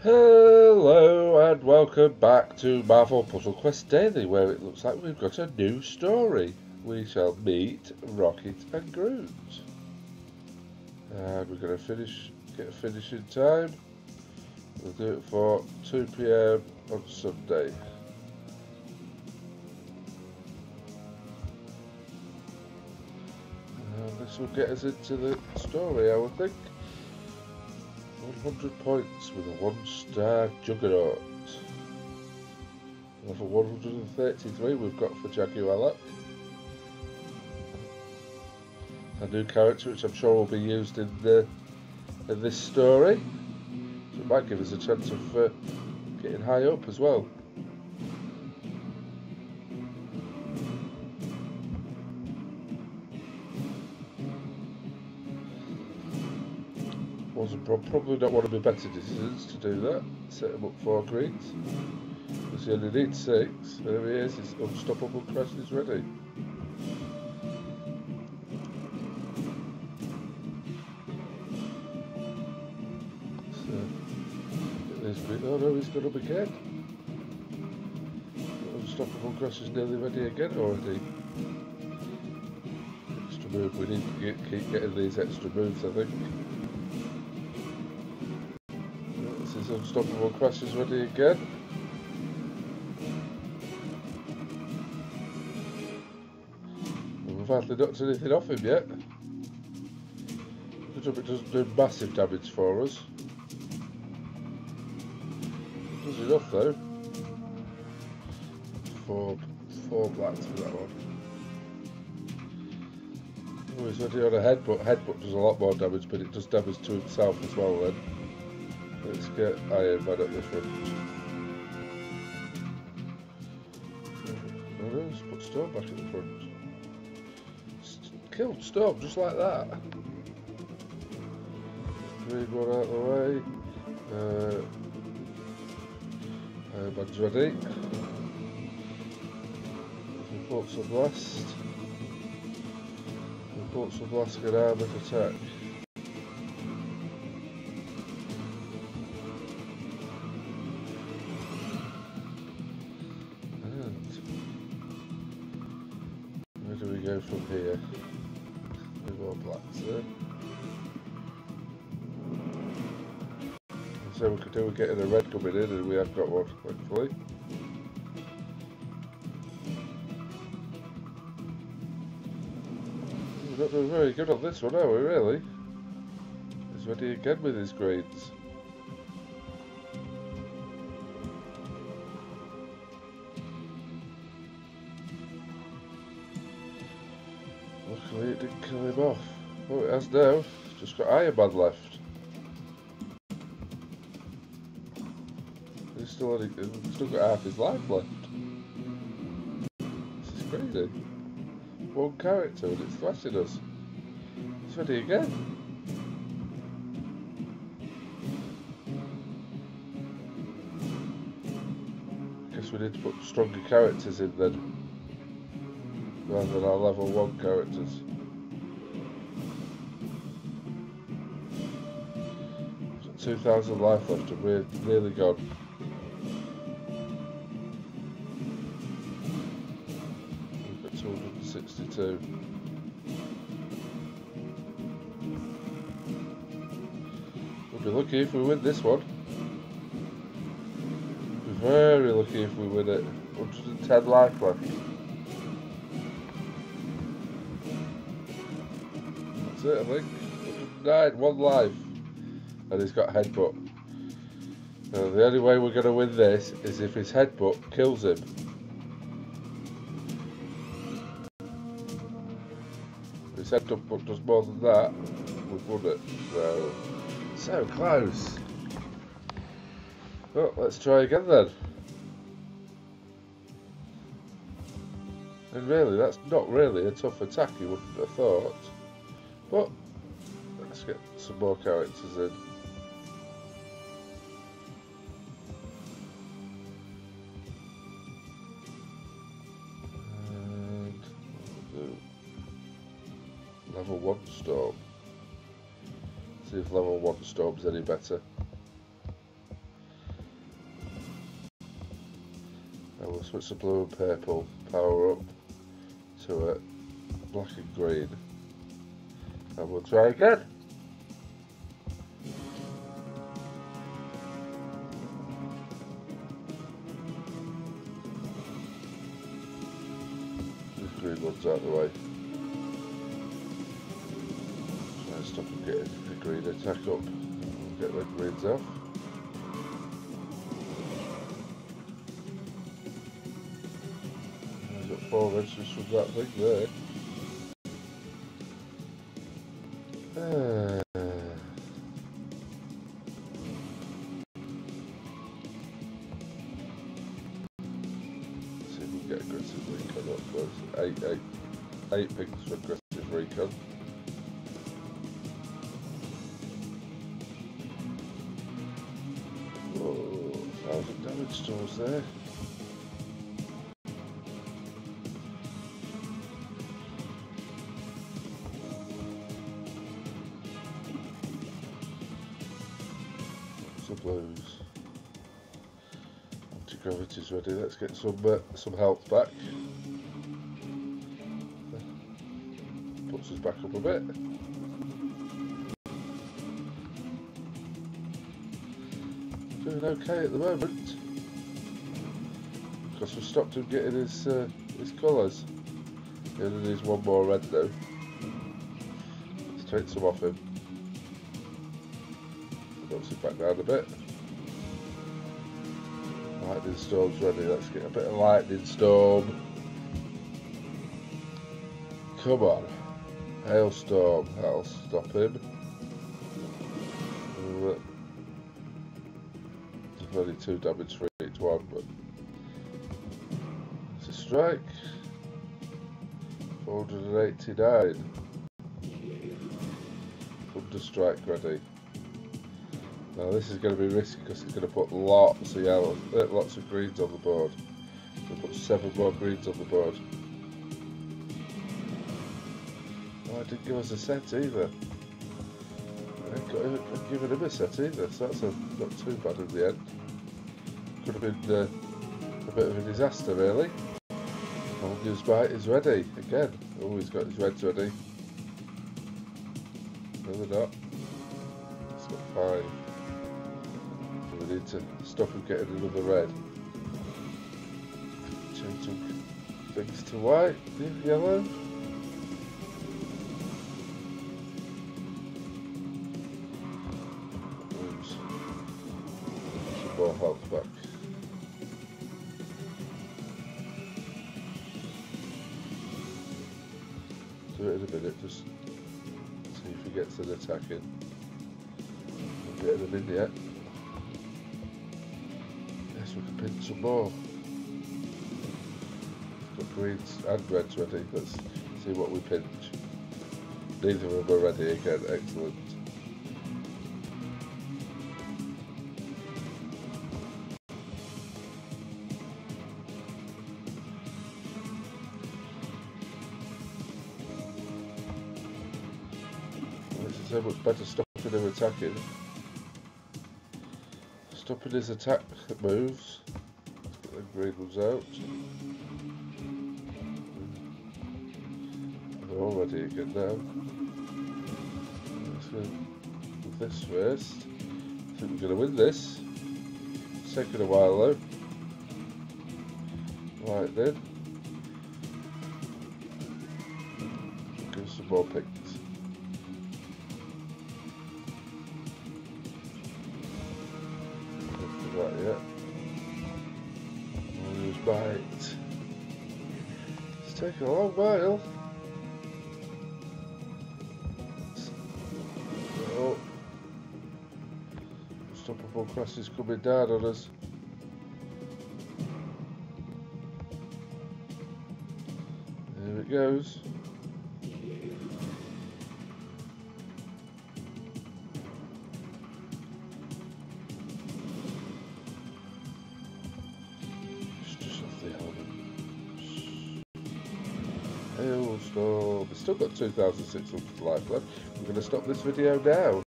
Hello and welcome back to Marvel Puzzle Quest Daily, where it looks like we've got a new story. We shall meet Rocket and Groot. And we're going to get a finishing time. We'll do it for 2 PM on Sunday. And this will get us into the story, I would think. 100 points with a 1-star Juggernaut. Level 133 we've got for Jackie Wallach. A new character which I'm sure will be used in this story. So it might give us a chance of getting high up as well. Probably not one of my better decisions to do that. Set him up 4 greens. Because he only needs 6. There he is, his unstoppable crash is ready. So, get these greens. Oh no, he's got up again. Unstoppable crash is nearly ready again already. Extra move, we need to keep getting these extra moves, I think. His unstoppable crash is ready again. We've hardly knocked anything off him yet. Good job it doesn't do massive damage for us. It does enough though. Four blacks for that one. Oh, he's ready on a headbutt. Headbutt does a lot more damage, but it does damage to himself as well then. Let's get Iron Man at the front. Oh no, let's put Storm back at the front. Killed Storm just like that. Green one out of the way. Iron Man's ready. Repulsor Blast. Repulsor Blast get armoured attack. Go from here. There's more blacks there. So we could do with getting a red coming in, and we have got one, hopefully. We're not doing very good on this one, are we, really? He's ready again with his greens. Luckily it didn't kill him off. Oh, it has now. It's just got Iron Man left. He's still got half his life left. This is crazy. One character and it's thrashing us. It's ready again. Guess we need to put stronger characters in then, rather than our level 1 characters. We've got 2,000 life left and we're nearly gone. We've got 262. We'll be lucky if we win this one. We'll be very lucky if we win it. 110 life left. That's it, I think. 109, 1 life. And he's got headbutt. Now, the only way we're going to win this is if his headbutt kills him. If his headbutt does more than that, we've won it. So close. Well, let's try again then. And really, that's not really a tough attack, you wouldn't have thought. But let's get some more characters in. And we'll do level 1 Storm. See if level 1 Storm's any better. And we'll switch the blue and purple power up to a black and green. And we'll try again. This green one's out of the way. Try and stop him getting the green attack up. We'll get the greens off. I've got 4 registers from that thing there. See if we can get aggressive recon up first. 8 pings for aggressive recon. Oh, 1,000 damage stores there. Some blues. Anti-gravity's ready. Let's get some health back. Puts us back up a bit. Doing okay at the moment because we stopped him getting his colours. He only needs 1 more red now. Let's take some off him. Knocks it back down a bit. Lightning storm's ready. Let's get a bit of lightning storm. Come on. Hailstorm. That'll stop him. There's only 2 damage for each one, but it's a strike. 489. Thunder strike ready. Now this is going to be risky because it's going to put lots of yellow, lots of greens on the board. We'll put 7 more greens on the board. Oh, it didn't give us a set either. I ain't given him a set either, so that's not too bad in the end. Could have been a bit of a disaster really. His bite is ready again. Oh, he's got his reds ready. No, they're not. He's got 5. So we need to stop him getting another red. Change some things to white, yellow. Some more health back. Do it in a minute, just see if he gets an attack in. Not getting them in yet. Yes, we can pinch some more. Got greens and reds ready. Let's see what we pinch. Neither of them are ready again. Excellent. This is so much better stopping him attacking. Stopping his attack moves. Let's get the green ones out. They're all ready again now. Let's go with this first. I think we're going to win this. It's taken a while though. Right then. Give some more picks. Right, yeah. Lose bite. It's taken a long while. Oh. Unstoppable Cross is coming down on us. There it goes. Hailstorm. We've still got 2,600 life left. We're going to stop this video now.